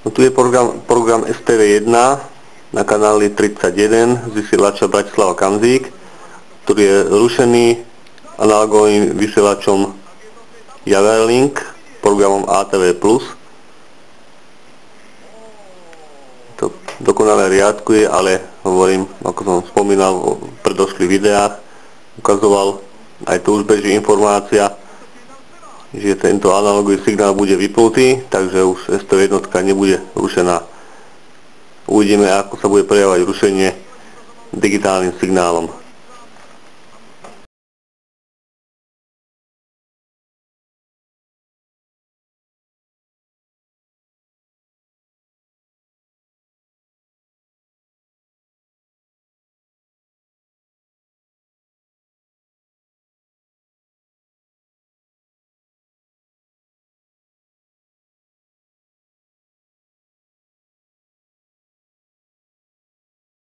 No, tu je program STV1 na kanáli 31 z vysielača Bratislava Kanzík, ktorý je rušený analogovým vysielačom Javerlink programom ATV+. To dokonale riadkuje, ale hovorím, ako som spomínal v predošlých videách, ukazoval, aj tu už beží informácia, že tento analogový signál bude vypnutý, takže už STV1 nebude rušená. Uvidíme, ako sa bude prejavovať rušenie digitálnym signálom.